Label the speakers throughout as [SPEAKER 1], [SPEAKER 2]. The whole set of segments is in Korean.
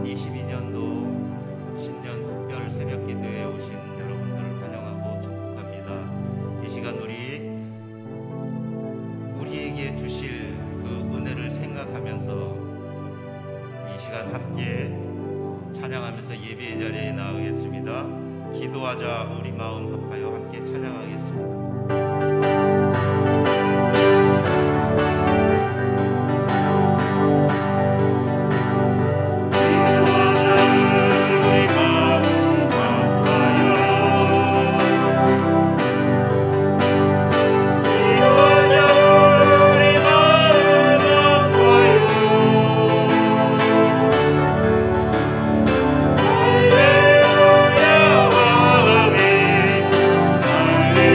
[SPEAKER 1] 2022년도 신년 특별 새벽 기도에 오신 여러분들을 환영하고 축복합니다. 이 시간 우리에게 주실 그 은혜를 생각하면서 이 시간 함께 찬양하면서 예배의 자리에 나가겠습니다. 기도하자 우리 마음 합하여 함께 찬양하겠습니다.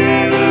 [SPEAKER 2] 할렐루야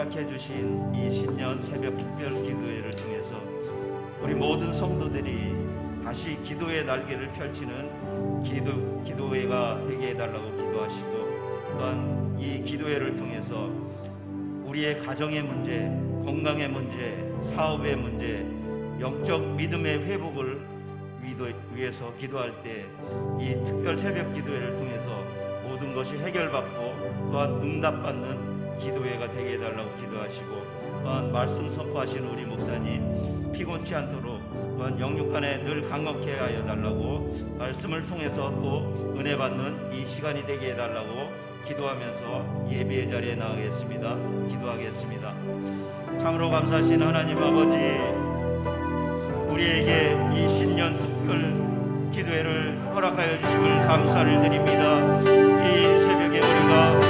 [SPEAKER 1] 허락해 주신 이 신년 새벽 특별 기도회를 통해서 우리 모든 성도들이 다시 기도의 날개를 펼치는 기도회가 되게 해달라고 기도하시고, 또한 이 기도회를 통해서 우리의 가정의 문제, 건강의 문제, 사업의 문제, 영적 믿음의 회복을 위해서 기도할 때 이 특별 새벽 기도회를 통해서 모든 것이 해결받고 또한 응답받는 기도회가 되게 해달라고 기도하시고, 또한 말씀 선포하시는 우리 목사님 피곤치 않도록 또한 영육간에 늘 강건케 하여 달라고, 말씀을 통해서 또 은혜 받는 이 시간이 되게 해달라고 기도하면서 예배의 자리에 나가겠습니다. 기도하겠습니다. 참으로 감사하신 하나님 아버지, 우리에게 이 신년 특별 기도회를 허락하여 주심을 감사를 드립니다. 이 새벽에 우리가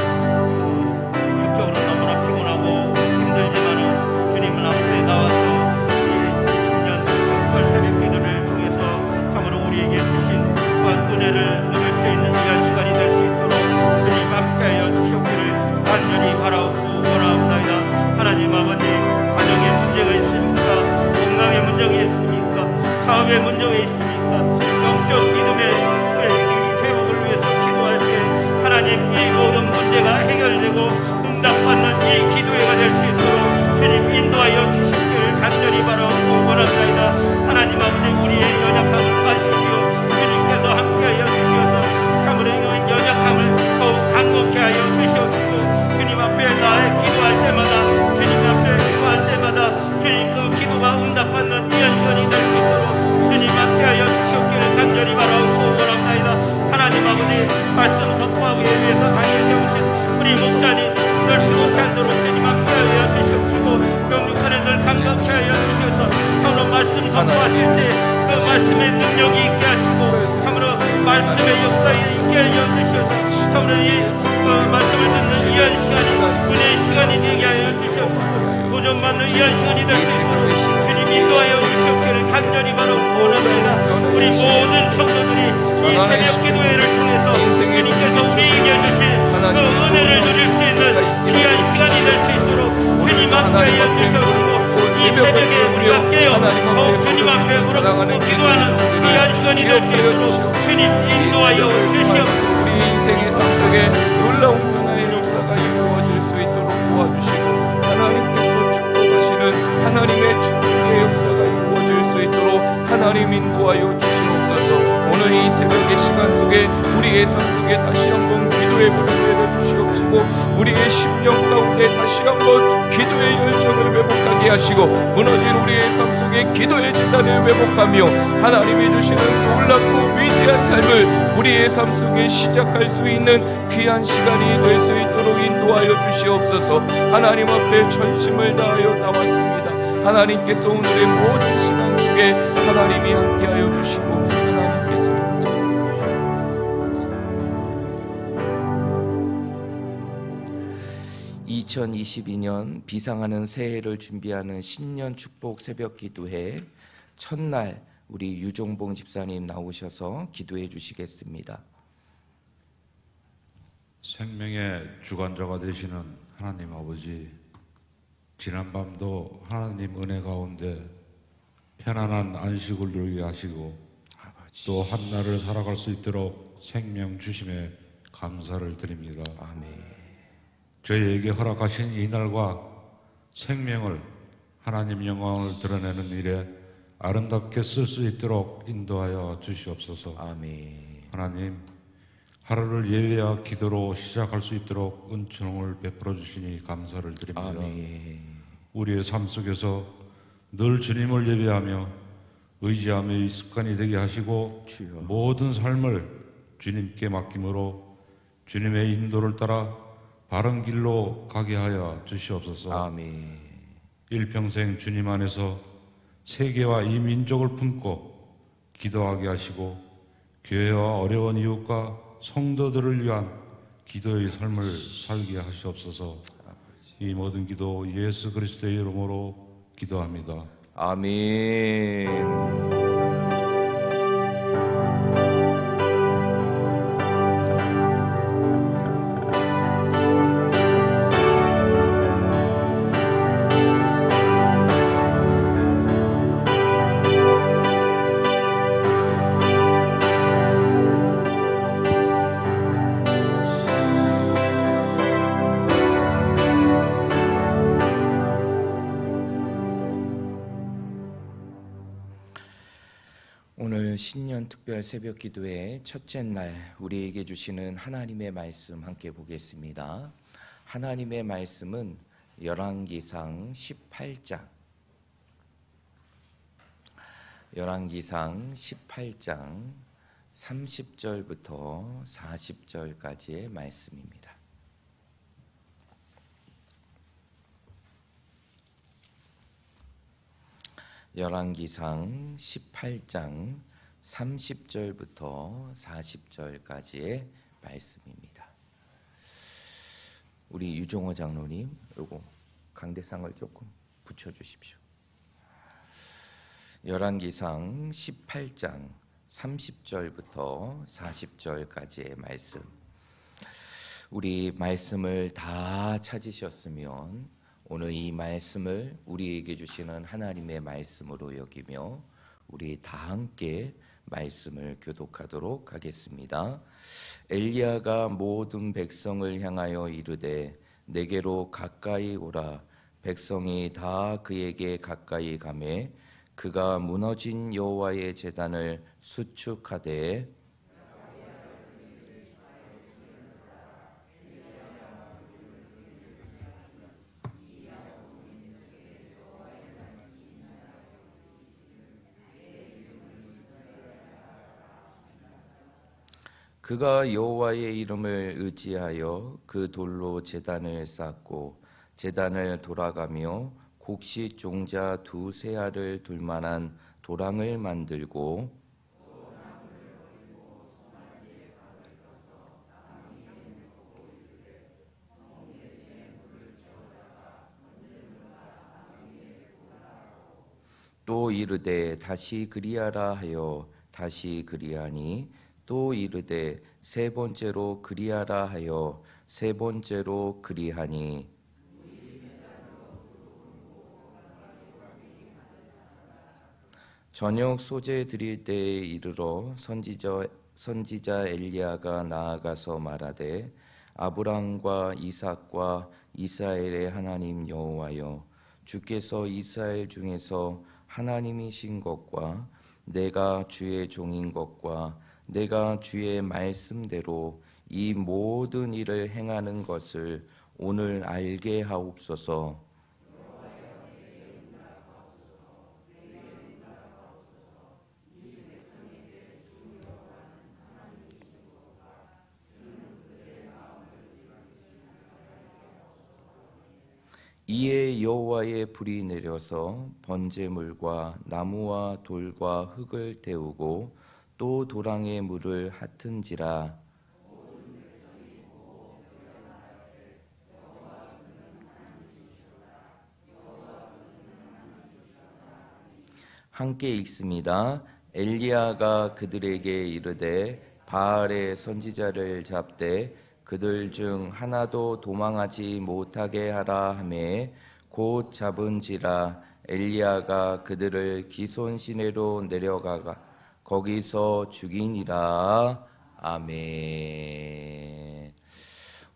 [SPEAKER 1] 육적으로 너무나 피곤하고 힘들지만은 주님 앞에 나와서 이 신년 특별 새벽 기도를 통해서 참으로 우리에게 주신 또한 은혜를 누릴 수 있는 이런 시간이 될 수 있도록 주님 함께하여 주시기를 간절히 바라고 원하옵나이다. 하나님 아버지, 가정에 문제가 있습니까? 건강에 문제가 있습니까? 사업에 문제가 있습니까? 영적 믿음의 회복을 위해서 기도할 때 하나님, 이 모든 문제가 해결되고 응답받는 이 기도회가 될 수 있도록 주님 인도하여 주시기를 간절히 바라고 원합니다. 하나님 아버지, 우리의 연약함을 아시기요 주님께서 함께하여 주시어서 참으로 이런 연약함을 더욱 강건케 하여 주시옵시고, 주님 앞에 나의 기도할 때마다, 주님 앞에 기도할 때마다 주님 그 기도가 응답받는 이런 시간이 될 수 있도록 주님 함께하여 주시옵기를 간절히 바라고 원합니다. 하나님 아버지, 말씀 선포하기 위해서 당에 세우신 우리 목사님 늘 피곤치 않도록 주님 함께하여 주시옵시고, 영육간에 늘 강건케 하여 주셔서 참으로 말씀 선포하실 때 그 말씀의 능력이 있게 하시고, 참으로 말씀의 역사에 있게 하여 주셔서 참으로 이 말씀을 듣는 이한 시간이 은혜의 시간이 되게 하여 주시옵시고, 도전받는 이한 시간이 될 수 있도록 주님 인도하여 주시옵기를 간절히 바라고 원합니다. 우리 모든 성도들이 이 새벽 기도회를 통해서 주님께서 우리에게 주신 그 은혜를 누릴 수 있는 귀한 시간이 될 수 있도록 주님 함께하여 주시옵시고, 이 새벽에 우리가 깨어 더욱 주님 앞에 우러고 기도하는 귀한 시간이 될 수 있도록 주님 인도하여 주시옵소서.
[SPEAKER 2] 우리 인생의 삶 속에 놀라운 변화의 역사가 이루어질 수 있도록 도와주시고, 하나님께서 축복하시는 하나님의 축복의 역사가 이루어질 수 있도록 하나님 인도하여 주시옵소서. 오늘 이 새벽의 시간 속에 우리의 삶 속에 다시 한번 기도의 물을 내려주시옵시고, 우리의 심령 가운데 다시 한번 기도의 열정을 회복하게 하시고, 무너진 우리의 삶 속에 기도의 재단을 회복하며 하나님이 주시는 놀랍고 위대한 삶을 우리의 삶 속에 시작할 수 있는 귀한 시간이 될 수 있도록 인도하여 주시옵소서. 하나님 앞에 전심을 다하여 나왔습니다. 하나님께서 오늘의 모든 시간 속에 하나님이 함께하여 주시고 하나님께서 인정해 주시옵소서. 2022년 비상하는 새해를 준비하는 신년 축복 새벽 기도회 첫날 우리 유종봉 집사님 나오셔서 기도해 주시겠습니다.
[SPEAKER 3] 생명의 주관자가 되시는 하나님 아버지, 지난밤도 하나님 은혜 가운데 편안한 안식을 누리게 하시고 또 한날을 살아갈 수 있도록 생명 주심에 감사를 드립니다.
[SPEAKER 2] 아멘.
[SPEAKER 3] 저희에게 허락하신 이 날과 생명을 하나님 영광을 드러내는 일에 아름답게 쓸 수 있도록 인도하여 주시옵소서.
[SPEAKER 2] 아멘.
[SPEAKER 3] 하나님, 하루를 예배와 기도로 시작할 수 있도록 은총을 베풀어 주시니 감사를 드립니다.
[SPEAKER 2] 아멘.
[SPEAKER 3] 우리의 삶 속에서 늘 주님을 예배하며 의지하며 이 습관이 되게 하시고
[SPEAKER 2] 주여.
[SPEAKER 3] 모든 삶을 주님께 맡김으로 주님의 인도를 따라 바른 길로 가게 하여 주시옵소서.
[SPEAKER 2] 아멘.
[SPEAKER 3] 일평생 주님 안에서 세계와 이 민족을 품고 기도하게 하시고 교회와 어려운 이웃과 성도들을 위한 기도의 삶을 살게 하시옵소서. 이 모든 기도 예수 그리스도의 이름으로 기도합니다.
[SPEAKER 2] 아멘.
[SPEAKER 4] 오늘 신년 특별 새벽 기도의 첫째 날 우리에게 주시는 하나님의 말씀 함께 보겠습니다. 하나님의 말씀은 열왕기상 18장 30절부터 40절까지의 말씀입니다. 열왕기상 18장 30절부터 40절까지의 말씀입니다. 우리 유종호 장로님, 요거 강대상을 조금 붙여주십시오. 열왕기상 18장 30절부터 40절까지의 말씀. 우리 말씀을 다 찾으셨으면 오늘 이 말씀을 우리에게 주시는 하나님의 말씀으로 여기며 우리 다 함께 말씀을 교독하도록 하겠습니다. 엘리야가 모든 백성을 향하여 이르되 내게로 가까이 오라. 백성이 다 그에게 가까이 가매 그가 무너진 여호와의 제단을 수축하되 그가 여호와의 이름을 의지하여 그 돌로 제단을 쌓고 제단을 돌아가며 곡식 종자 두세 알을 둘 만한 도랑을 만들고 또 이르되 다시 그리하라 하여 다시 그리하니 또 이르되 세 번째로 그리하라 하여 세 번째로 그리하니 저녁 소재 드릴 때에 이르러 선지자 엘리야가 나아가서 말하되 아브람과 이삭과 이스라엘의 하나님 여호와여 주께서 이스라엘 중에서 하나님이신 것과 내가 주의 종인 것과 내가 주의 말씀대로 이 모든 일을 행하는 것을 오늘 알게 하옵소서. 이에 여호와의 불이 내려서 번제물과 나무와 돌과 흙을 태우고 또 도랑의 물을 핫은지라. 함께 읽습니다. 엘리야가 그들에게 이르되 바알의 선지자를 잡되 그들 중 하나도 도망하지 못하게 하라 하매 곧 잡은지라. 엘리야가 그들을 기손 시내로 내려가가 거기서 죽이니라. 아멘.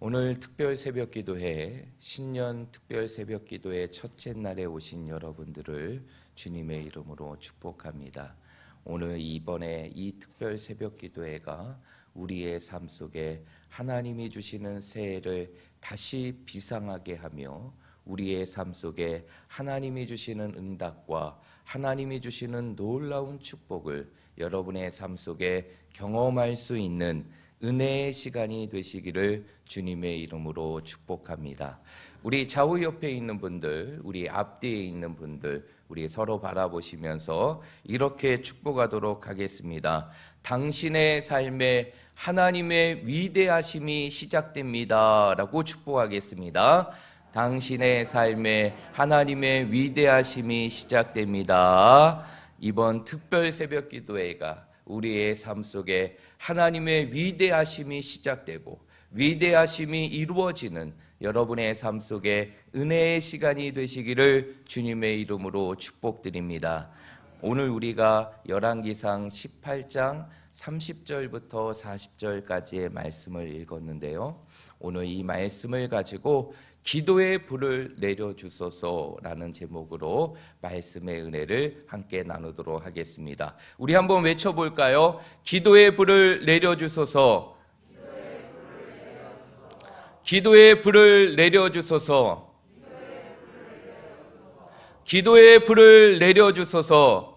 [SPEAKER 4] 오늘 특별 새벽 기도회 신년 특별 새벽 기도회 첫째 날에 오신 여러분들을 주님의 이름으로 축복합니다. 오늘 이번에 이 특별 새벽 기도회가 우리의 삶 속에 하나님이 주시는 새해를 다시 비상하게 하며 우리의 삶 속에 하나님이 주시는 응답과 하나님이 주시는 놀라운 축복을 여러분의 삶 속에 경험할 수 있는 은혜의 시간이 되시기를 주님의 이름으로 축복합니다. 우리 좌우 옆에 있는 분들, 우리 앞뒤에 있는 분들, 우리 서로 바라보시면서 이렇게 축복하도록 하겠습니다. 당신의 삶에 하나님의 위대하심이 시작됩니다 라고 축복하겠습니다. 당신의 삶에 하나님의 위대하심이 시작됩니다. 이번 특별 새벽 기도회가 우리의 삶 속에 하나님의 위대하심이 시작되고 위대하심이 이루어지는 여러분의 삶 속에 은혜의 시간이 되시기를 주님의 이름으로 축복드립니다. 오늘 우리가 열왕기상 18장 30절부터 40절까지의 말씀을 읽었는데요. 오늘 이 말씀을 가지고 기도의 불을 내려주소서라는 제목으로 말씀의 은혜를 함께 나누도록 하겠습니다. 우리 한번 외쳐볼까요? 기도의 불을 내려주소서. 기도의 불을 내려주소서. 기도의 불을 내려주소서.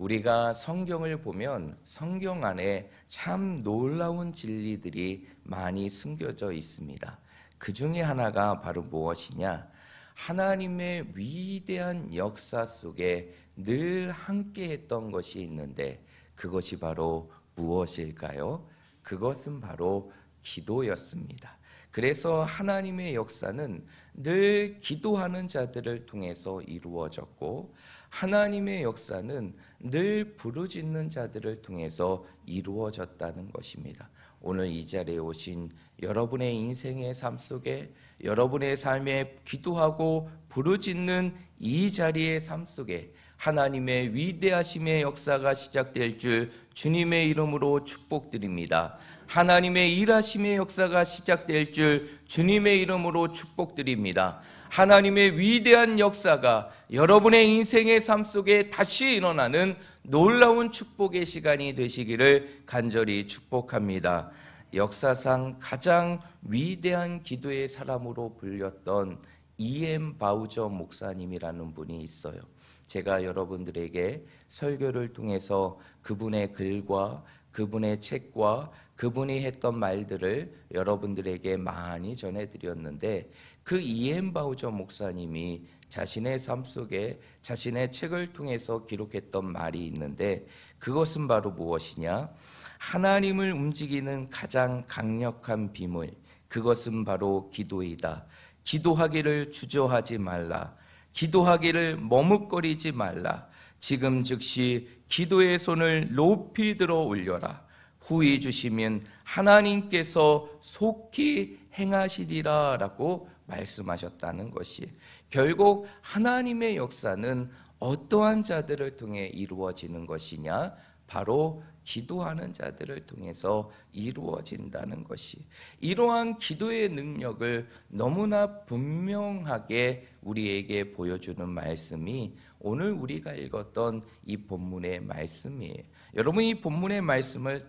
[SPEAKER 4] 우리가 성경을 보면 성경 안에 참 놀라운 진리들이 많이 숨겨져 있습니다. 그 중에 하나가 바로 무엇이냐? 하나님의 위대한 역사 속에 늘 함께 했던 것이 있는데 그것이 바로 무엇일까요? 그것은 바로 기도였습니다. 그래서 하나님의 역사는 늘 기도하는 자들을 통해서 이루어졌고 하나님의 역사는 늘 부르짖는 자들을 통해서 이루어졌다는 것입니다. 오늘 이 자리에 오신 여러분의 인생의 삶 속에 여러분의 삶에 기도하고 부르짖는 이 자리의 삶 속에 하나님의 위대하심의 역사가 시작될 줄 주님의 이름으로 축복드립니다. 하나님의 일하심의 역사가 시작될 줄 주님의 이름으로 축복드립니다. 하나님의 위대한 역사가 여러분의 인생의 삶 속에 다시 일어나는 놀라운 축복의 시간이 되시기를 간절히 축복합니다. 역사상 가장 위대한 기도의 사람으로 불렸던 E.M. 바우저 목사님이라는 분이 있어요. 제가 여러분들에게 설교를 통해서 그분의 글과 그분의 책과 그분이 했던 말들을 여러분들에게 많이 전해드렸는데 그 E.M. 바우저 목사님이 자신의 삶 속에 자신의 책을 통해서 기록했던 말이 있는데 그것은 바로 무엇이냐? 하나님을 움직이는 가장 강력한 비밀, 그것은 바로 기도이다. 기도하기를 주저하지 말라. 기도하기를 머뭇거리지 말라. 지금 즉시 기도의 손을 높이 들어 올려라. 후히 주시면 하나님께서 속히 행하시리라 라고 말씀하셨다는 것이 결국 하나님의 역사는 어떠한 자들을 통해 이루어지는 것이냐? 바로 기도하는 자들을 통해서 이루어진다는 것이 이러한 기도의 능력을 너무나 분명하게 우리에게 보여주는 말씀이 오늘 우리가 읽었던 이 본문의 말씀이에요. 여러분 이 본문의 말씀을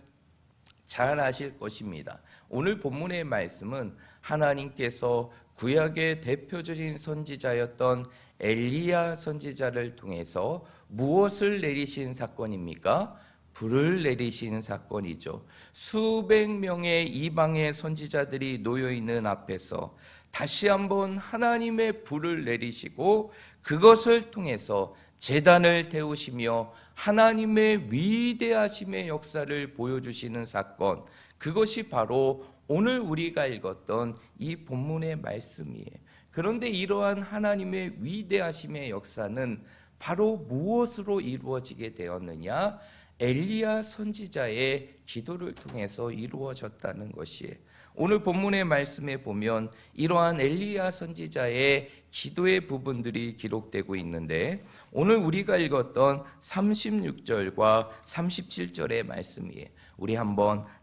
[SPEAKER 4] 잘 아실 것입니다. 오늘 본문의 말씀은 하나님께서 구약의 대표적인 선지자였던 엘리야 선지자를 통해서 무엇을 내리신 사건입니까? 불을 내리신 사건이죠. 수백 명의 이방의 선지자들이 놓여있는 앞에서 다시 한번 하나님의 불을 내리시고 그것을 통해서 제단을 태우시며 하나님의 위대하심의 역사를 보여주시는 사건, 그것이 바로 오늘 우리가 읽었던 이 본문의 말씀이에요. 그런데 이러한 하나님의 위대하심의 역사는 바로 무엇으로 이루어지게 되었느냐? 엘리야 선지자의 기도를 통해서 이루어졌다는 것이에요. 오늘 본문의 말씀에 보면 이러한 엘리야 선지자의 기도의 부분들이 기록되고 있는데 오늘 우리가 읽었던 36절과 37절의 말씀이에요. 우리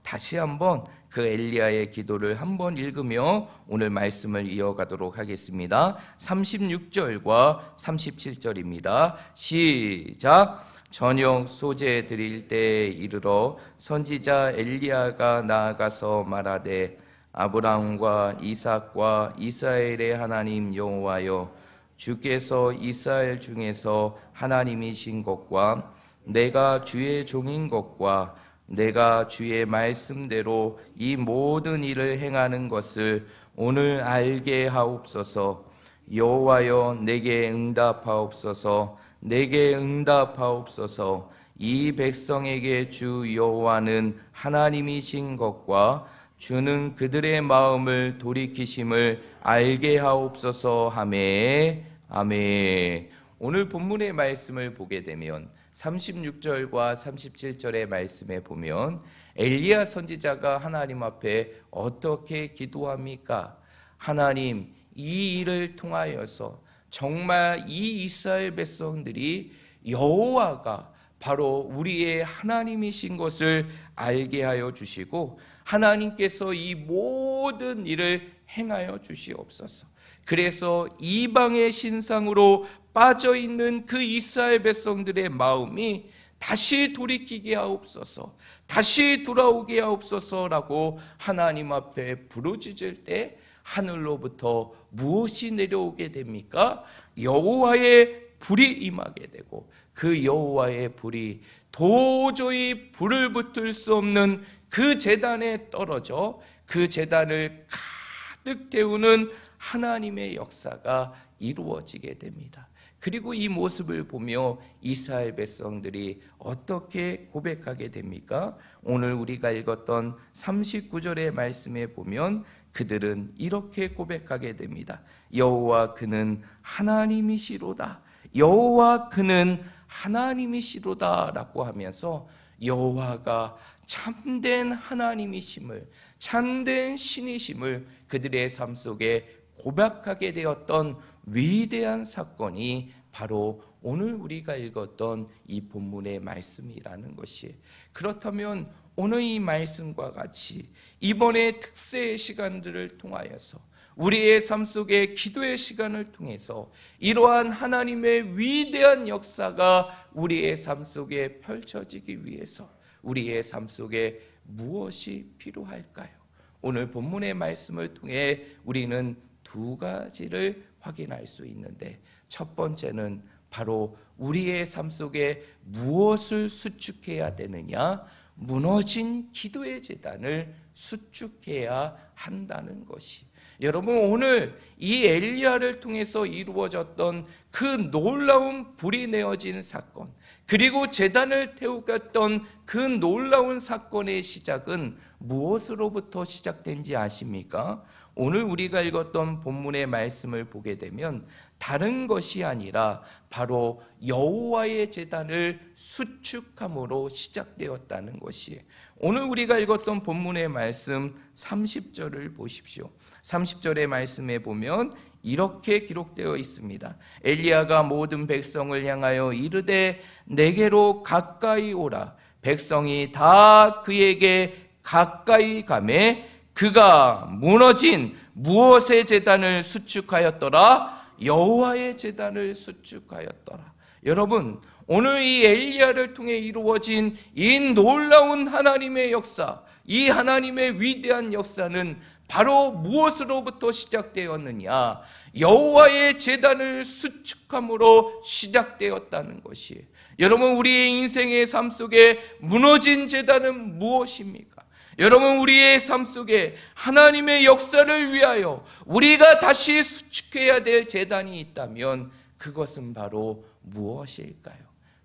[SPEAKER 4] 다시 한번 그 엘리야의 기도를 한번 읽으며 오늘 말씀을 이어가도록 하겠습니다. 36절과 37절입니다. 시작! 저녁 소재 드릴 때에 이르러 선지자 엘리야가 나아가서 말하되 아브라함과 이삭과 이스라엘의 하나님 여호와여 주께서 이스라엘 중에서 하나님이신 것과 내가 주의 종인 것과 내가 주의 말씀대로 이 모든 일을 행하는 것을 오늘 알게 하옵소서. 여호와여 내게 응답하옵소서. 내게 응답하옵소서. 이 백성에게 주 여호와는 하나님이신 것과 주는 그들의 마음을 돌이키심을 알게 하옵소서 하매 아멘. 오늘 본문의 말씀을 보게 되면 36절과 37절의 말씀에 보면 엘리야 선지자가 하나님 앞에 어떻게 기도합니까? 하나님, 이 일을 통하여서 정말 이 이스라엘 백성들이 여호와가 바로 우리의 하나님이신 것을 알게 하여 주시고 하나님께서 이 모든 일을 행하여 주시옵소서. 그래서 이방의 신상으로 빠져있는 그 이스라엘 백성들의 마음이 다시 돌이키게 하옵소서, 다시 돌아오게 하옵소서라고 하나님 앞에 부르짖을 때 하늘로부터 무엇이 내려오게 됩니까? 여호와의 불이 임하게 되고, 그 여호와의 불이 도저히 불을 붙을 수 없는 그 제단에 떨어져 그 제단을 가득 태우는 하나님의 역사가 이루어지게 됩니다. 그리고 이 모습을 보며 이스라엘 백성들이 어떻게 고백하게 됩니까? 오늘 우리가 읽었던 39절의 말씀에 보면 그들은 이렇게 고백하게 됩니다. 여호와 그는 하나님이시로다. 여호와 그는 하나님이시로다 라고 하면서 여호와가 참된 하나님이심을, 참된 신이심을 그들의 삶 속에 고백하게 되었던 위대한 사건이 바로 오늘 우리가 읽었던 이 본문의 말씀이라는 것이, 그렇다면 오늘 이 말씀과 같이 이번에 특세의 시간들을 통하여서 우리의 삶 속에 기도의 시간을 통해서 이러한 하나님의 위대한 역사가 우리의 삶 속에 펼쳐지기 위해서 우리의 삶 속에 무엇이 필요할까요? 오늘 본문의 말씀을 통해 우리는 두 가지를 확인할 수 있는데, 첫 번째는 바로 우리의 삶 속에 무엇을 수축해야 되느냐? 무너진 기도의 제단을 수축해야 한다는 것이, 여러분 오늘 이 엘리야를 통해서 이루어졌던 그 놀라운 불이 내어진 사건, 그리고 제단을 태우겠던 그 놀라운 사건의 시작은 무엇으로부터 시작된지 아십니까? 오늘 우리가 읽었던 본문의 말씀을 보게 되면 다른 것이 아니라 바로 여호와의 제단을 수축함으로 시작되었다는 것이, 오늘 우리가 읽었던 본문의 말씀 30절을 보십시오. 30절의 말씀에 보면 이렇게 기록되어 있습니다. 엘리야가 모든 백성을 향하여 이르되 내게로 가까이 오라. 백성이 다 그에게 가까이 가매 그가 무너진 무엇의 제단을 수축하였더라? 여호와의 제단을 수축하였더라. 여러분, 오늘 이 엘리야를 통해 이루어진 이 놀라운 하나님의 역사, 이 하나님의 위대한 역사는 바로 무엇으로부터 시작되었느냐? 여호와의 제단을 수축함으로 시작되었다는 것이, 여러분 우리의 인생의 삶 속에 무너진 제단은 무엇입니까? 여러분 우리의 삶 속에 하나님의 역사를 위하여 우리가 다시 수축해야 될 제단이 있다면 그것은 바로 무엇일까요?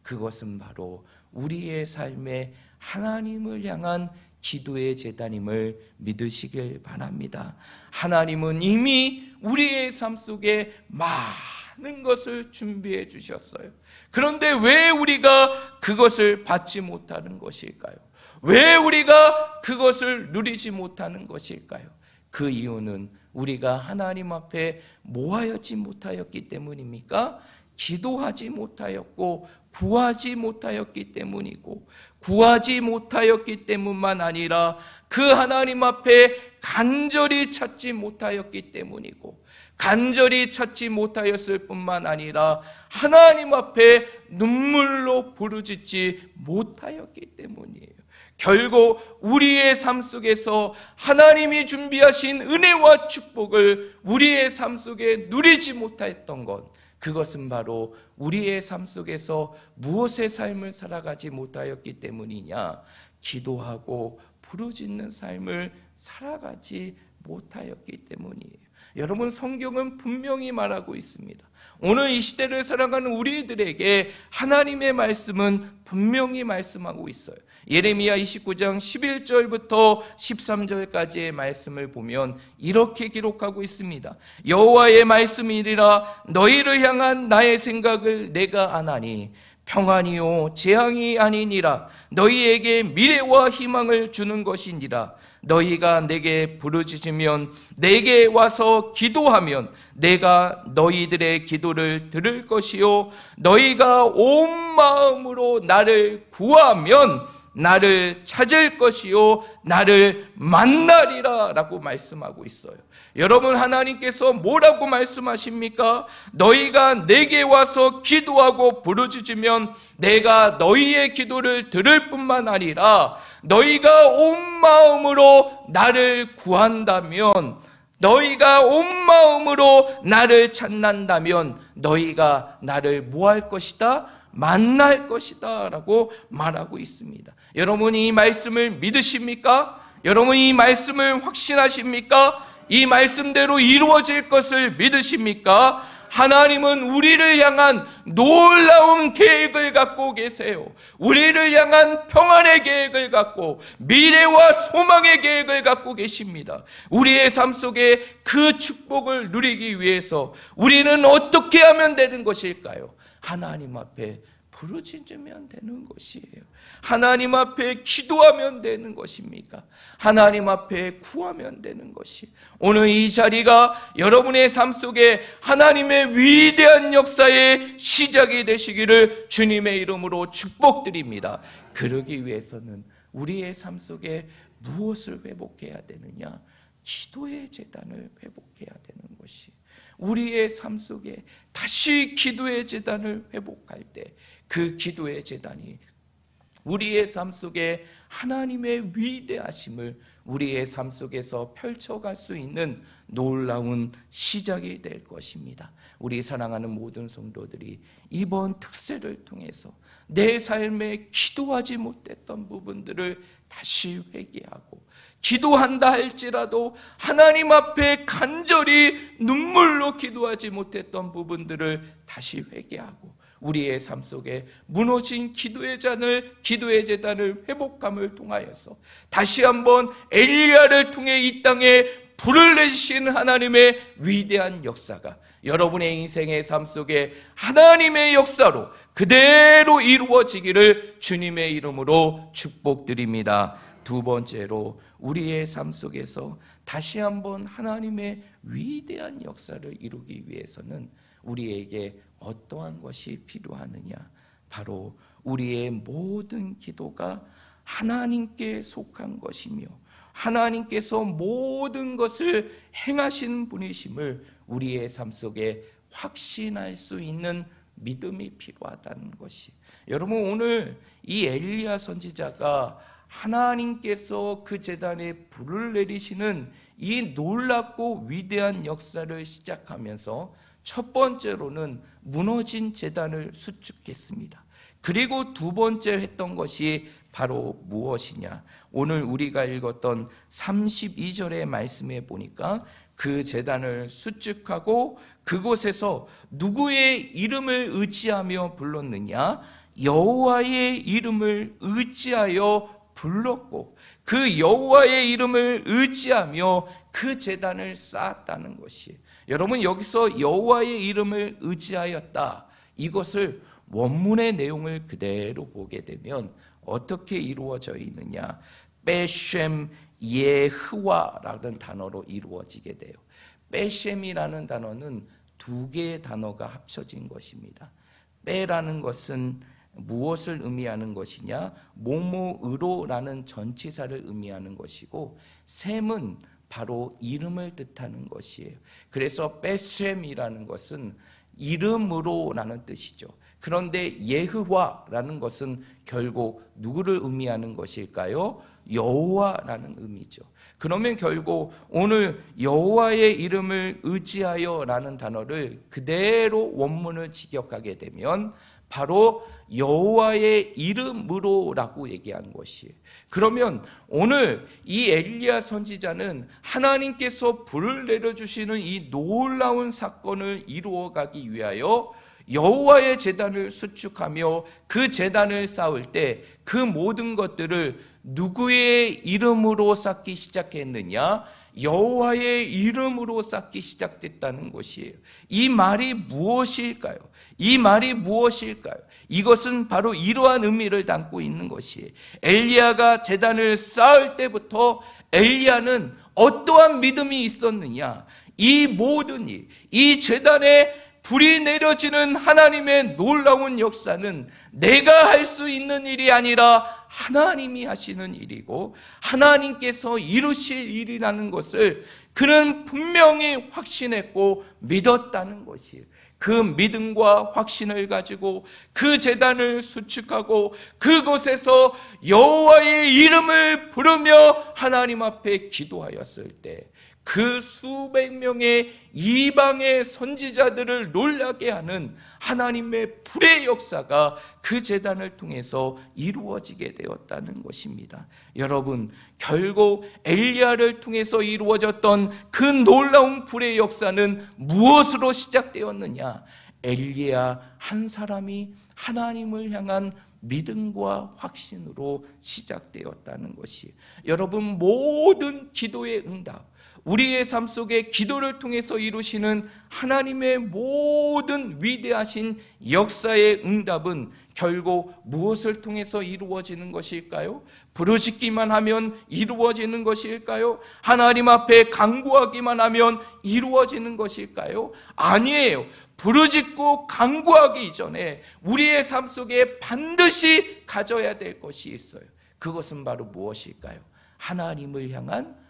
[SPEAKER 4] 그것은 바로 우리의 삶에 하나님을 향한 기도의 제단임을 믿으시길 바랍니다. 하나님은 이미 우리의 삶 속에 많은 것을 준비해 주셨어요. 그런데 왜 우리가 그것을 받지 못하는 것일까요? 왜 우리가 그것을 누리지 못하는 것일까요? 그 이유는 우리가 하나님 앞에 모아였지 못하였기 때문입니까? 기도하지 못하였고 구하지 못하였기 때문이고, 구하지 못하였기 때문만 아니라 그 하나님 앞에 간절히 찾지 못하였기 때문이고, 간절히 찾지 못하였을 뿐만 아니라 하나님 앞에 눈물로 부르짖지 못하였기 때문이에요. 결국 우리의 삶 속에서 하나님이 준비하신 은혜와 축복을 우리의 삶 속에 누리지 못했던 것, 그것은 바로 우리의 삶 속에서 무엇의 삶을 살아가지 못하였기 때문이냐? 기도하고 부르짖는 삶을 살아가지 못하였기 때문이에요. 여러분, 성경은 분명히 말하고 있습니다. 오늘 이 시대를 살아가는 우리들에게 하나님의 말씀은 분명히 말씀하고 있어요. 예레미야 29장 11절부터 13절까지의 말씀을 보면 이렇게 기록하고 있습니다. 여호와의 말씀이니라. 너희를 향한 나의 생각을 내가 아나니 평안이요 재앙이 아니니라. 너희에게 미래와 희망을 주는 것이니라. 너희가 내게 부르짖으면, 내게 와서 기도하면 내가 너희들의 기도를 들을 것이요 너희가 온 마음으로 나를 구하면
[SPEAKER 2] 나를 찾을 것이요 나를 만나리라 라고 말씀하고 있어요. 여러분, 하나님께서 뭐라고 말씀하십니까? 너희가 내게 와서 기도하고 부르짖으면 내가 너희의 기도를 들을 뿐만 아니라 너희가 온 마음으로 나를 구한다면, 너희가 온 마음으로 나를 찾는다면 너희가 나를 뭐 할 것이다? 만날 것이다 라고 말하고 있습니다. 여러분이 이 말씀을 믿으십니까? 여러분이 이 말씀을 확신하십니까? 이 말씀대로 이루어질 것을 믿으십니까? 하나님은 우리를 향한 놀라운 계획을 갖고 계세요. 우리를 향한 평안의 계획을 갖고 미래와 소망의 계획을 갖고 계십니다. 우리의 삶 속에 그 축복을 누리기 위해서 우리는 어떻게 하면 되는 것일까요? 하나님 앞에 부르짖으면 되는 것이에요. 하나님 앞에 기도하면 되는 것입니까? 하나님 앞에 구하면 되는 것이, 오늘 이 자리가 여러분의 삶 속에 하나님의 위대한 역사의 시작이 되시기를 주님의 이름으로 축복드립니다. 그러기 위해서는 우리의 삶 속에 무엇을 회복해야 되느냐? 기도의 제단을 회복해야 되는 것이, 우리의 삶 속에 다시 기도의 제단을 회복할 때 그 기도의 제단이 우리의 삶 속에 하나님의 위대하심을 우리의 삶 속에서 펼쳐갈 수 있는 놀라운 시작이 될 것입니다. 우리 사랑하는 모든 성도들이 이번 특세를 통해서 내 삶에 기도하지 못했던 부분들을 다시 회개하고, 기도한다 할지라도 하나님 앞에 간절히 눈물로 기도하지 못했던 부분들을 다시 회개하고, 우리의 삶 속에 무너진 기도의 제단을 회복함을 통하여서 다시 한번 엘리야를 통해 이 땅에 불을 내시는 하나님의 위대한 역사가 여러분의 인생의 삶 속에 하나님의 역사로 그대로 이루어지기를 주님의 이름으로 축복드립니다. 두 번째로, 우리의 삶 속에서 다시 한번 하나님의 위대한 역사를 이루기 위해서는 우리에게 어떠한 것이 필요하느냐? 바로 우리의 모든 기도가 하나님께 속한 것이며 하나님께서 모든 것을 행하신 분이심을 우리의 삶 속에 확신할 수 있는 믿음이 필요하다는 것이, 여러분, 오늘 이 엘리야 선지자가 하나님께서 그 제단에 불을 내리시는 이 놀랍고 위대한 역사를 시작하면서 첫 번째로는 무너진 제단을 수축했습니다. 그리고 두 번째 했던 것이 바로 무엇이냐? 오늘 우리가 읽었던 32절의 말씀에 보니까 그 제단을 수축하고 그곳에서 누구의 이름을 의지하며 불렀느냐? 여호와의 이름을 의지하여 불렀고, 그 여호와의 이름을 의지하며 그 제단을 쌓았다는 것이, 여러분, 여기서 여호와의 이름을 의지하였다, 이것을 원문의 내용을 그대로 보게 되면 어떻게 이루어져 있느냐? 베셴 예흐와라는 단어로 이루어지게 돼요. 베셴이라는 단어는 두 개의 단어가 합쳐진 것입니다. 베라는 것은 무엇을 의미하는 것이냐? 뭐뭐으로라는 전치사를 의미하는 것이고, 셈은 바로 이름을 뜻하는 것이에요. 그래서 베셴이라는 것은 이름으로라는 뜻이죠. 그런데 예흐와라는 것은 결국 누구를 의미하는 것일까요? 여호와라는 의미죠. 그러면 결국 오늘 여호와의 이름을 의지하여라는 단어를 그대로 원문을 직역하게 되면 바로 여호와의 이름으로라고 얘기한 것이에요. 그러면 오늘 이 엘리야 선지자는 하나님께서 불을 내려주시는 이 놀라운 사건을 이루어가기 위하여 여호와의 제단을 수축하며 그 제단을 쌓을 때 그 모든 것들을 누구의 이름으로 쌓기 시작했느냐? 여호와의 이름으로 쌓기 시작됐다는 것이에요. 이 말이 무엇일까요? 이 말이 무엇일까요? 이것은 바로 이러한 의미를 담고 있는 것이에요. 엘리야가 제단을 쌓을 때부터 엘리야는 어떠한 믿음이 있었느냐? 이 모든 일, 이 제단에 불이 내려지는 하나님의 놀라운 역사는 내가 할 수 있는 일이 아니라 하나님이 하시는 일이고 하나님께서 이루실 일이라는 것을 그는 분명히 확신했고 믿었다는 것이에요. 그 믿음과 확신을 가지고 그 제단을 수축하고 그곳에서 여호와의 이름을 부르며 하나님 앞에 기도하였을 때 그 수백 명의 이방의 선지자들을 놀라게 하는 하나님의 불의 역사가 그 제단을 통해서 이루어지게 되었다는 것입니다. 여러분, 결국 엘리야를 통해서 이루어졌던 그 놀라운 불의 역사는 무엇으로 시작되었느냐? 엘리야 한 사람이 하나님을 향한 믿음과 확신으로 시작되었다는 것이, 여러분, 모든 기도의 응답, 우리의 삶 속에 기도를 통해서 이루시는 하나님의 모든 위대하신 역사의 응답은 결국 무엇을 통해서 이루어지는 것일까요? 부르짖기만 하면 이루어지는 것일까요? 하나님 앞에 간구하기만 하면 이루어지는 것일까요? 아니에요. 부르짖고 간구하기 이전에 우리의 삶 속에 반드시 가져야 될 것이 있어요. 그것은 바로 무엇일까요? 하나님을 향한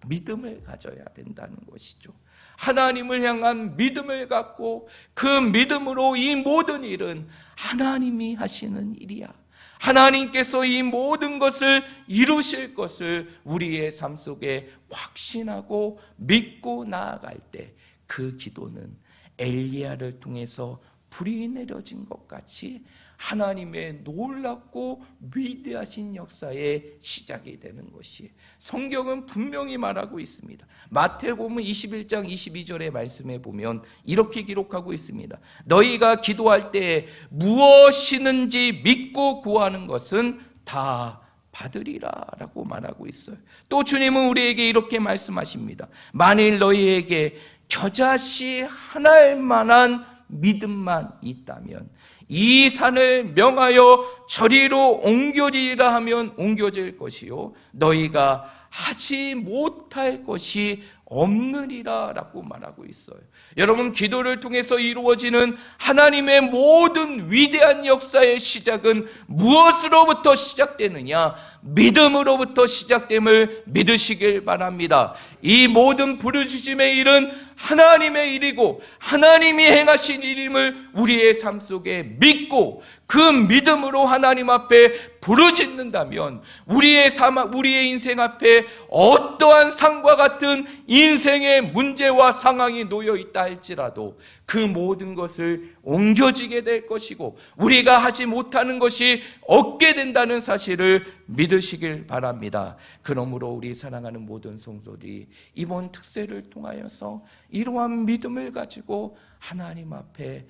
[SPEAKER 2] 믿음을 가져야 된다는 것이죠. 하나님을 향한 믿음을 갖고 그 믿음으로 이 모든 일은 하나님이 하시는 일이야, 하나님께서 이 모든 것을 이루실 것을 우리의 삶 속에 확신하고 믿고 나아갈 때 그 기도는 엘리야를 통해서 불이 내려진 것 같이 하나님의 놀랍고 위대하신 역사의 시작이 되는 것이, 성경은 분명히 말하고 있습니다. 마태복음 21장 22절의 말씀에 보면 이렇게 기록하고 있습니다. 너희가 기도할 때 무엇이든지 믿고 구하는 것은 다 받으리라 라고 말하고 있어요. 또 주님은 우리에게 이렇게 말씀하십니다. 만일 너희에게 겨자씨 하나일 만한 믿음만 있다면 이 산을 명하여 저리로 옮겨지리라 하면 옮겨질 것이요 너희가 하지 못할 것이 없느니라 라고 말하고 있어요. 여러분, 기도를 통해서 이루어지는 하나님의 모든 위대한 역사의 시작은 무엇으로부터 시작되느냐? 믿음으로부터 시작됨을 믿으시길 바랍니다. 이 모든 부르짖음의 일은 하나님의 일이고 하나님이 행하신 일임을 우리의 삶 속에 믿고 그 믿음으로 하나님 앞에 부르짖는다면 우리의 인생 앞에 어떠한 상과 같은 인생의 문제와 상황이 놓여 있다 할지라도 그 모든 것을 옮겨지게 될 것이고 우리가 하지 못하는 것이 얻게 된다는 사실을 믿으시길 바랍니다. 그러므로 우리 사랑하는 모든 성도들이 이번 특세를 통하여서 이러한 믿음을 가지고 하나님 앞에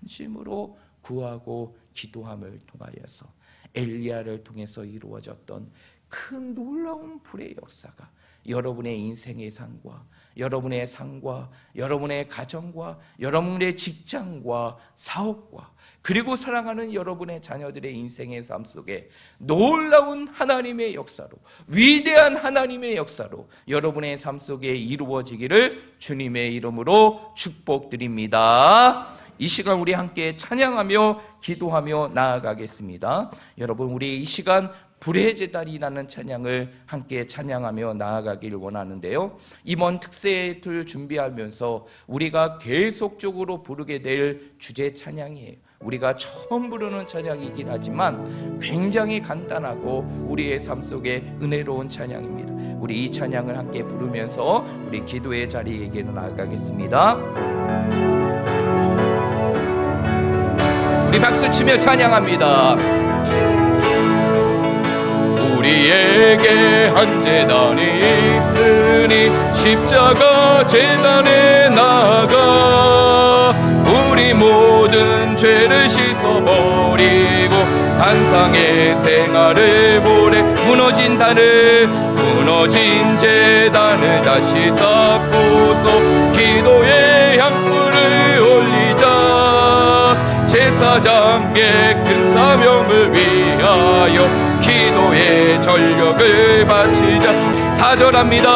[SPEAKER 2] 전심으로 구하고 기도함을 통하여서 엘리야를 통해서 이루어졌던 큰 놀라운 불의 역사가 여러분의 인생의 삶과 여러분의 삶과 여러분의 가정과 여러분의 직장과 사업과 그리고 사랑하는 여러분의 자녀들의 인생의 삶 속에 놀라운 하나님의 역사로, 위대한 하나님의 역사로 여러분의 삶 속에 이루어지기를 주님의 이름으로 축복드립니다. 이 시간 우리 함께 찬양하며 기도하며 나아가겠습니다. 여러분, 우리 이 시간 불의 제단이라는 찬양을 함께 찬양하며 나아가기를 원하는데요, 이번 특세를 준비하면서 우리가 계속적으로 부르게 될 주제 찬양이에요. 우리가 처음 부르는 찬양이긴 하지만 굉장히 간단하고 우리의 삶 속에 은혜로운 찬양입니다. 우리 이 찬양을 함께 부르면서 우리 기도의 자리에게 나아가겠습니다. 우리 박수치며 찬양합니다. 우리에게 한 제단이 있으니 십자가 제단에 나아가 우리 모든 죄를 씻어버리고 단상의 생활을 보내 무너진 제단을 다시 쌓고서 기도의 향불을 올리자. 제사장의 큰 사명을 위하여 기도의 전력을 바치자. 4절합니다.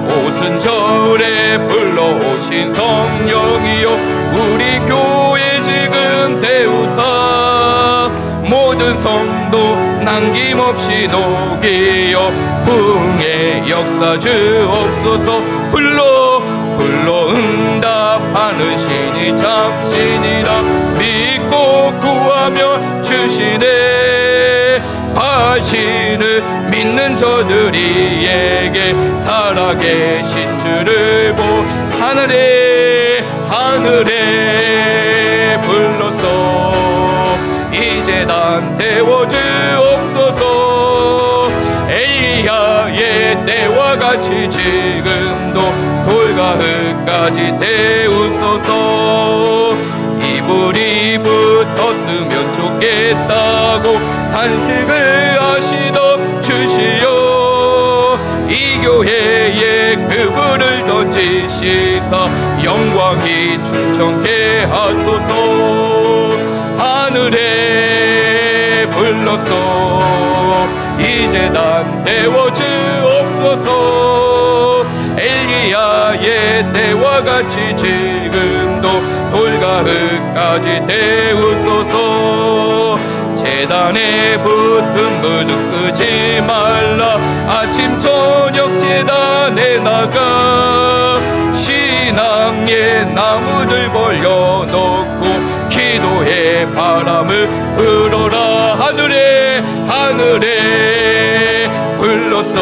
[SPEAKER 2] 오 오순절에 불러오신 성령이여 우리 교회 지금 태우사 모든 성도 남김없이 녹이어 부흥의 역사 주옵소서. 불러 응답하는 신이 참신이라 믿고 구하면 주시네. 하신을 믿는 저들이에게 살아계신 주를 보 하늘에 불러서 이제 난 태워 주옵소서. 엘리야의 때와 같이 지금도 돌과 흙까지 태우소서. 이불이 붙었으면 좋겠다고 단식을 하시던 주시여 이 교회에 그불을 던지시사 영광이 충천케 하소서. 하늘에 불러서 이제 난 태워 주옵소서. 엘리야의 때와 같이 지금도 돌과 흙까지 태우소서. 제단에 붙은 불은 끄지 말라. 아침 저녁 제단에 나가 신앙의 나무들 벌려놓고 기도의 바람을 불어라. 하늘에 불러서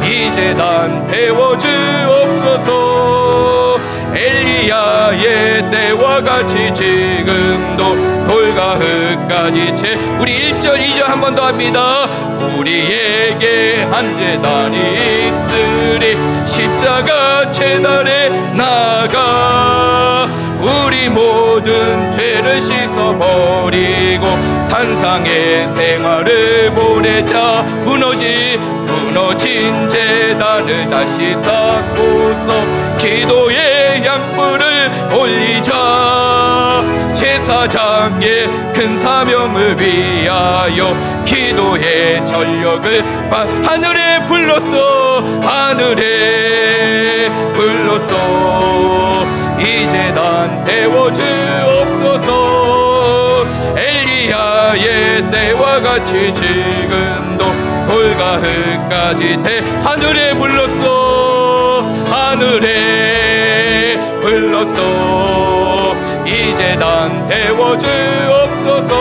[SPEAKER 2] 이제 난 태워 주옵소서. 엘리야의 때와 같이 지금도 돌과 흙까지 우리 1절 2절 한 번 더 합니다. 우리에게 한 제단이 있으리 십자가 제단에 나가 우리 모든 죄를 씻어버리고 단상의 생활을 보내자. 무너진 제단을 다시 쌓고서 기도의 양불을 올리자. 제사장의 큰 사명을 위하여 기도의 전력을 하늘에 불렀어. 이제 난 태워 주옵소서. 엘리야의 때와 같이 지금도 돌과 흙까지 하늘에 불렀어. 이제 난 태워 주옵소서.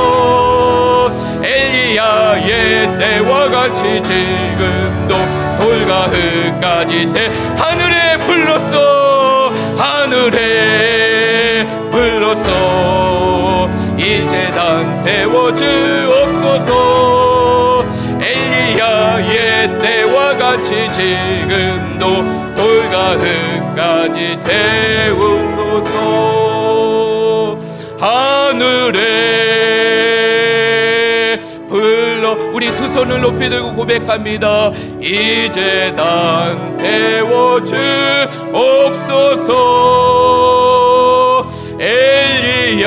[SPEAKER 2] 엘리야의 때와 같이 지금도 돌과 흙까지 하늘에 불렀어. 이제 난 태워 주옵소서. 엘리야의 때와 같이 지금도 돌과 흙까지 태우소서. 하늘에 불러 우리 두 손을 높이 들고 고백합니다. 이제 난 태워 주옵소서. 엘리야의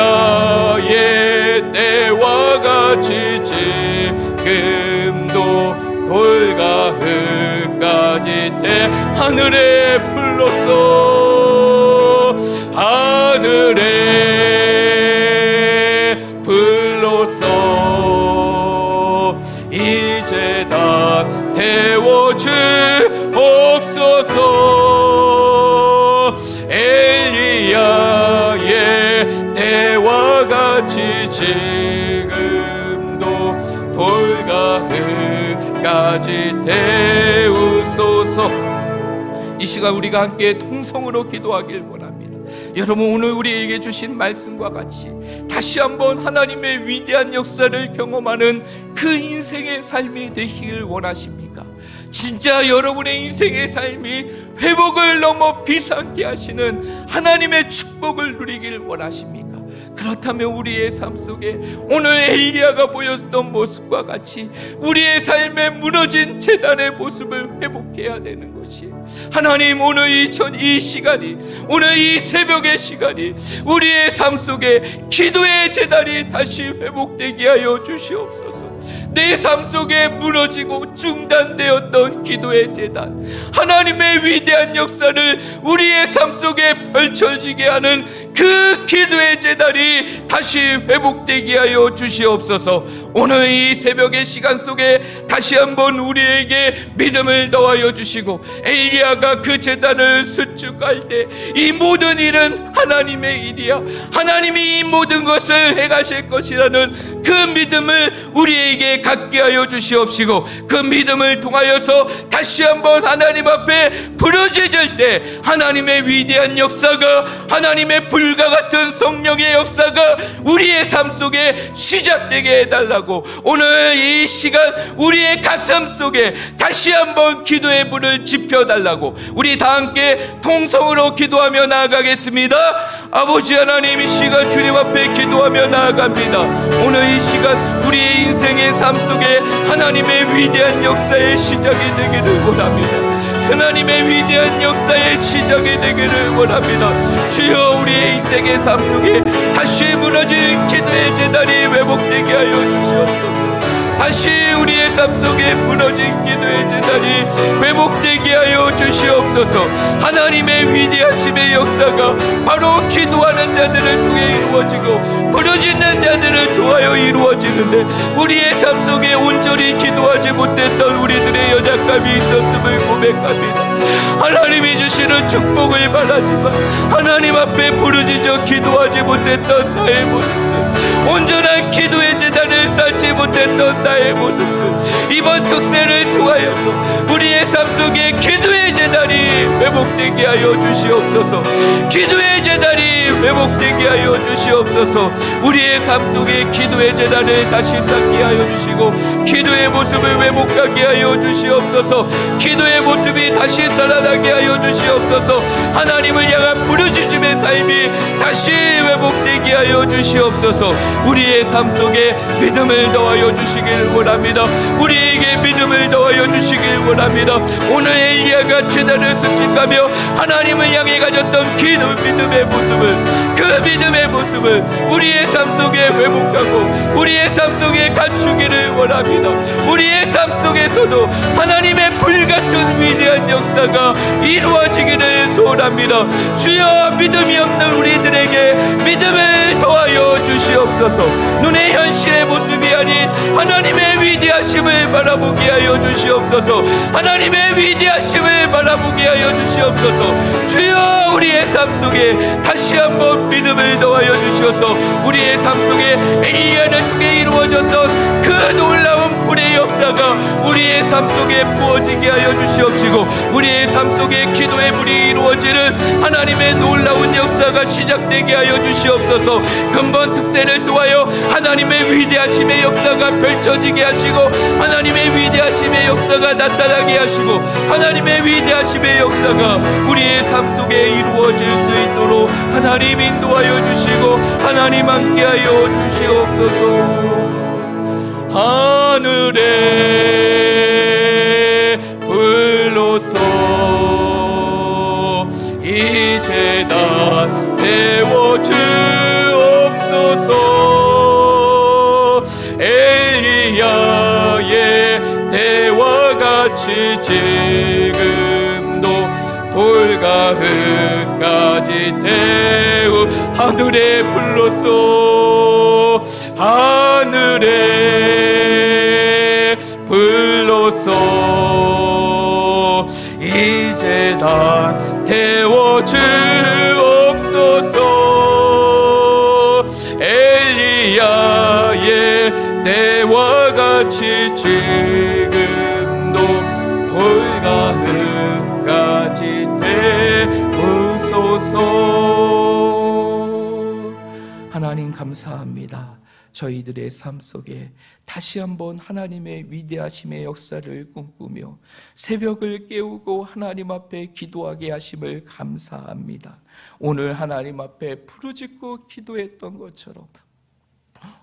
[SPEAKER 2] 때와 같이 지금도 돌과 흙까지 하늘에 불렀어. 이제 다 태워 주옵소서. 엘리야의 때와 같이 지금도 돌과 흙까지 태우소서. 이 시간 우리가 함께 통성으로 기도하길 원합니다. 여러분, 오늘 우리에게 주신 말씀과 같이 다시 한번 하나님의 위대한 역사를 경험하는 그 인생의 삶이 되시길 원하십니까? 진짜 여러분의 인생의 삶이 회복을 넘어 비상케 하시는 하나님의 축복을 누리길 원하십니까? 그렇다면 우리의 삶 속에 오늘 엘리야가 보였던 모습과 같이 우리의 삶에 무너진 제단의 모습을 회복해야 되는 것이, 하나님, 오늘 이 시간이, 오늘 이 새벽의 시간이 우리의 삶 속에 기도의 제단이 다시 회복되게 하여 주시옵소서. 내 삶 속에 무너지고 중단되었던 기도의 제단, 하나님의 위대한 역사를 우리의 삶 속에 펼쳐지게 하는 그 기도의 제단이 다시 회복되게 하여 주시옵소서. 오늘 이 새벽의 시간 속에 다시 한번 우리에게 믿음을 더하여 주시고, 엘리야가 그 제단을 수축할 때 이 모든 일은 하나님의 일이야, 하나님이 이 모든 것을 행하실 것이라는 그 믿음을 우리에게 갖게 하여 주시옵시고, 그 믿음을 통하여서 다시 한번 하나님 앞에 부르짖을 때 하나님의 위대한 역사가, 하나님의 불과 같은 성령의 역사가 우리의 삶 속에 시작되게 해달라고, 오늘 이 시간 우리의 가슴 속에 다시 한번 기도의 불을 지펴달라고 우리 다 함께 통성으로 기도하며 나아가겠습니다. 아버지 하나님, 이 시간 주님 앞에 기도하며 나아갑니다. 오늘 이 시간 우리의 인생의 삶 속에 하나님의 위대한 역사의 시작이 되기를 원합니다. 하나님의 위대한 역사의 시작이 되기를 원합니다. 주여, 우리의 인생의 삶 속에 다시 무너진 기도의 제단이 회복되게 하여 주시옵소서. 다시 우리의 삶 속에 무너진 기도의 제단이 회복되게 하여 주시옵소서. 하나님의 위대하심의 역사가 바로 기도하는 자들을 통해 이루어지고 부르짖는 자들을 통하여 이루어지는데, 우리의 삶 속에 온전히 기도하지 못했던 우리들의 연약함이 있었음을 고백합니다. 하나님이 주시는 축복을 바라지만 하나님 앞에 부르짖어 기도하지 못했던 나의 모습들, 온전한 기도의 제단을 쌓지 못했던 나의 모습들, 이번 특세를 통하여서 우리의 삶 속에 기도의 제단이 회복되게 하여 주시옵소서. 기도의 제단이 회복되게 하여 주시옵소서. 우리의 삶 속에 기도의 제단을 다시 쌓게 하여 주시고, 기도의 모습을 회복하게 하여 주시옵소서. 기도의 모습이 다시 살아나게 하여 주시옵소서. 하나님을 향한 부르짖음의 삶이 다시 회복되게 하여 주시옵소서. 우리의 삶 속에 믿음을 더하여 주시길 원합니다. 우리에게 믿음을 더하여 주시길 원합니다. 오늘 엘리야가 제단을 수축하며 하나님을 향해 가졌던 긴 믿음의 모습을, 그 믿음의 모습을 우리의 삶 속에 회복하고 우리의 삶 속에 갖추기를 원합니다. 우리의 삶 속에서도 하나님의 불같은 위대한 역사가 이루어지기를 소원합니다. 주여, 믿음이 없는 우리들에게 믿음을 더하여 주시옵소서. 눈의 현실의 모습이 아닌 하나님의 위대하심을 바라보게 하여 주시옵소서. 하나님의 위대하심을 바라보게 하여 주시옵소서. 주여, 우리의 삶 속에 다시 한번 믿음을 더하여 주시옵소서. 우리의 삶 속에 엘리야를 통해 이루어졌던 그 놀라운 불의 역사가 우리의 삶 속에 부어지게 하여 주시옵시고, 우리의 삶 속에 기도의 불이 이루어지는 하나님의 놀라운 역사가 시작되게 하여 주시옵소서. 근본 특세를 통하여 하나님의 위대하심의 역사가 펼쳐지게 하시고, 하나님의 위대하심의 역사가 나타나게 하시고, 하나님의 위대하심의 역사가 우리의 삶 속에 이루어질 수 있도록 하나님 인도하여 주시고, 하나님 함께하여 주시옵소서. 하늘에 불로소 이 제단 태워 주옵소서. 엘리야의 대와 같이 지금도 불과 흙까지 태우. 하늘에 불로소, 하늘에 불로소 이 제단 태워 주옵소서. 엘리야의 때와 같이 지금도 불과 흙까지 태우소서. 하나님 감사합니다. 저희들의 삶 속에 다시 한번 하나님의 위대하심의 역사를 꿈꾸며 새벽을 깨우고 하나님 앞에 기도하게 하심을 감사합니다. 오늘 하나님 앞에 부르짖고 기도했던 것처럼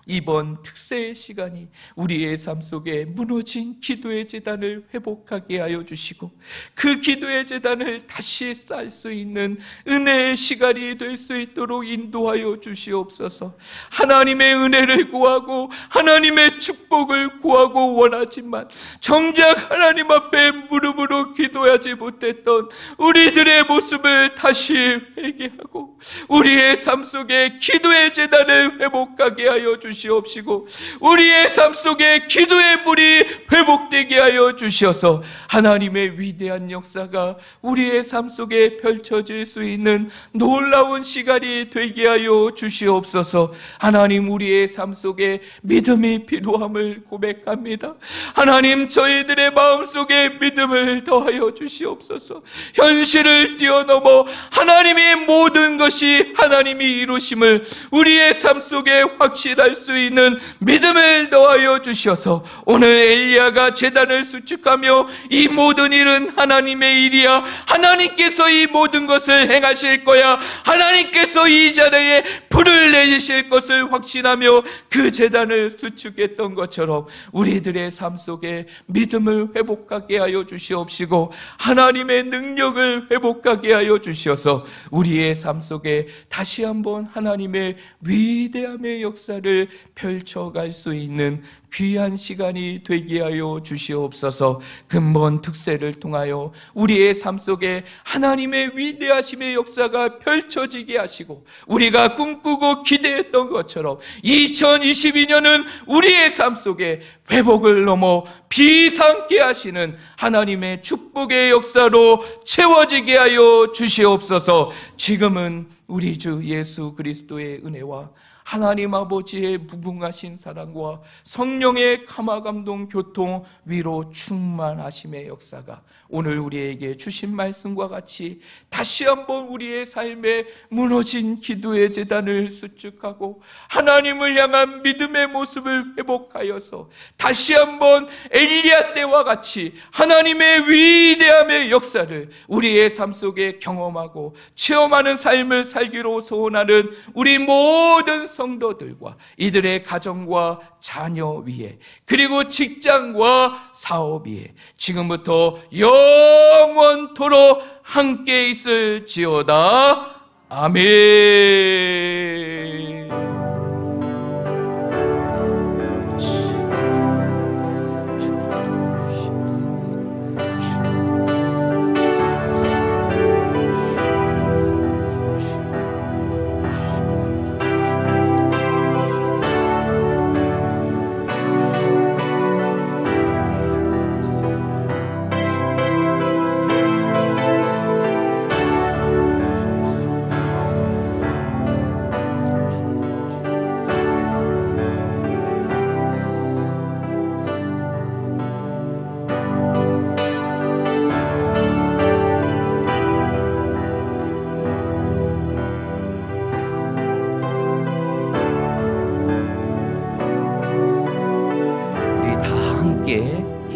[SPEAKER 2] 이번 특세의 시간이 우리의 삶 속에 무너진 기도의 제단을 회복하게 하여 주시고 그 기도의 제단을 다시 쌓을 수 있는 은혜의 시간이 될 수 있도록 인도하여 주시옵소서. 하나님의 은혜를 구하고 하나님의 축복을 구하고 원하지만 정작 하나님 앞에 무릎으로 기도하지 못했던 우리들의 모습을 다시 회개하고 우리의 삶 속에 기도의 제단을 회복하게 하여 주시옵시고 우리의 삶 속에 기도의 물이 회복되게 하여 주셔서 하나님의 위대한 역사가 우리의 삶 속에 펼쳐질 수 있는 놀라운 시간이 되게 하여 주시옵소서. 하나님, 우리의 삶 속에 믿음이 필요함을 고백합니다. 하나님, 저희들의 마음 속에 믿음을 더하여 주시옵소서. 현실을 뛰어넘어 하나님의 모든 것이 하나님이 이루심을 우리의 삶 속에 확실할 수 있는 믿음을 더하여 주셔서 오늘 엘리야가 제단을 수축하며 이 모든 일은 하나님의 일이야, 하나님께서 이 모든 것을 행하실 거야, 하나님께서 이 자리에 불을 내리실 것을 확신하며 그 제단을 수축했던 것처럼 우리들의 삶 속에 믿음을 회복하게 하여 주시옵시고 하나님의 능력을 회복하게 하여 주셔서 우리의 삶 속에 다시 한번 하나님의 위대함의 역사를 펼쳐갈 수 있는 귀한 시간이 되게 하여 주시옵소서. 근본 특세를 통하여 우리의 삶 속에 하나님의 위대하심의 역사가 펼쳐지게 하시고 우리가 꿈꾸고 기대했던 것처럼 2022년은 우리의 삶 속에 회복을 넘어 비상케 하시는 하나님의 축복의 역사로 채워지게 하여 주시옵소서. 지금은 우리 주 예수 그리스도의 은혜와 하나님 아버지의 무궁하신 사랑과 성령의 감화감동 교통 위로 충만하심의 역사가 오늘 우리에게 주신 말씀과 같이 다시 한번 우리의 삶에 무너진 기도의 제단을 수축하고 하나님을 향한 믿음의 모습을 회복하여서 다시 한번 엘리야 때와 같이 하나님의 위대함의 역사를 우리의 삶 속에 경험하고 체험하는 삶을 살기로 소원하는 우리 모든 성도들과 이들의 가정과 자녀 위에 그리고 직장과 사업 위에 지금부터 영원토록 함께 있을지어다. 아멘.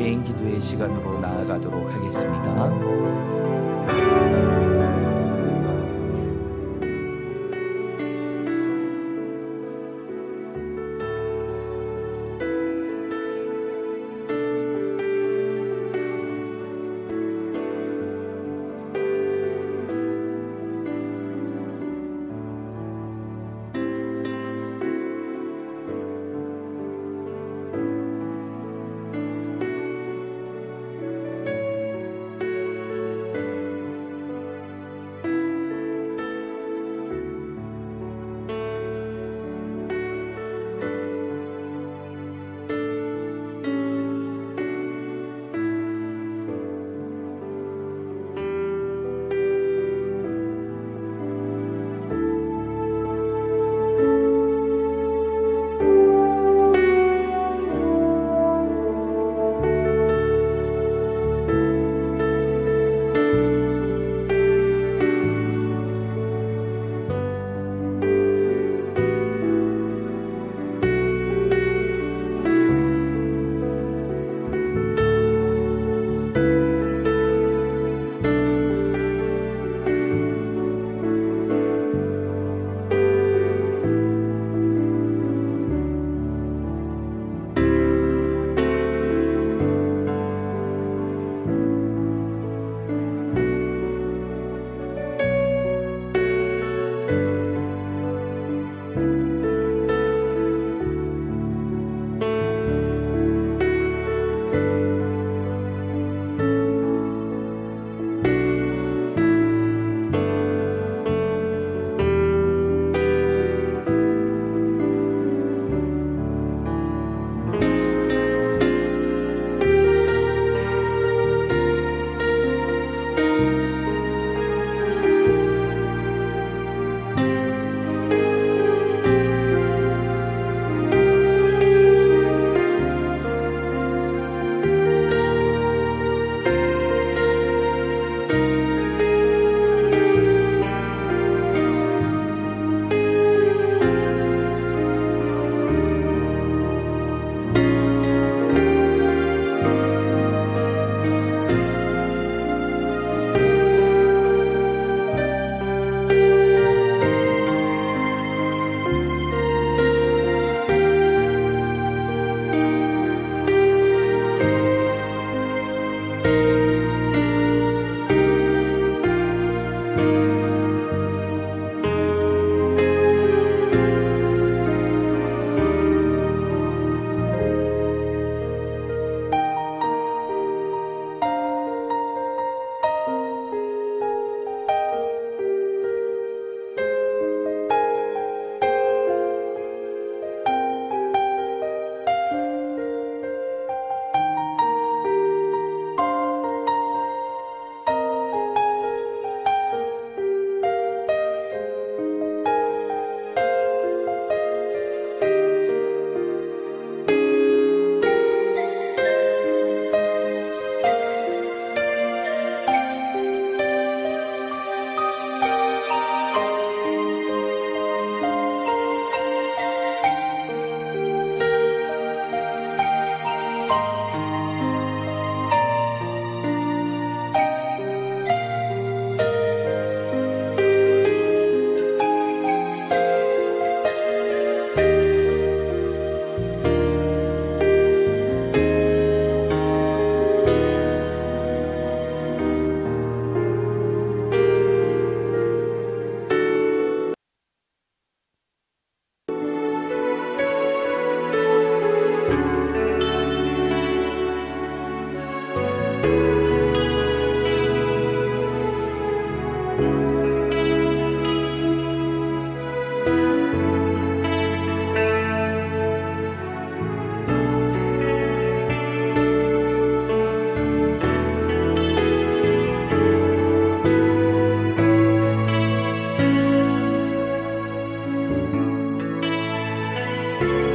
[SPEAKER 4] 개인 기도의 시간으로 나아가도록 하겠습니다.
[SPEAKER 2] 주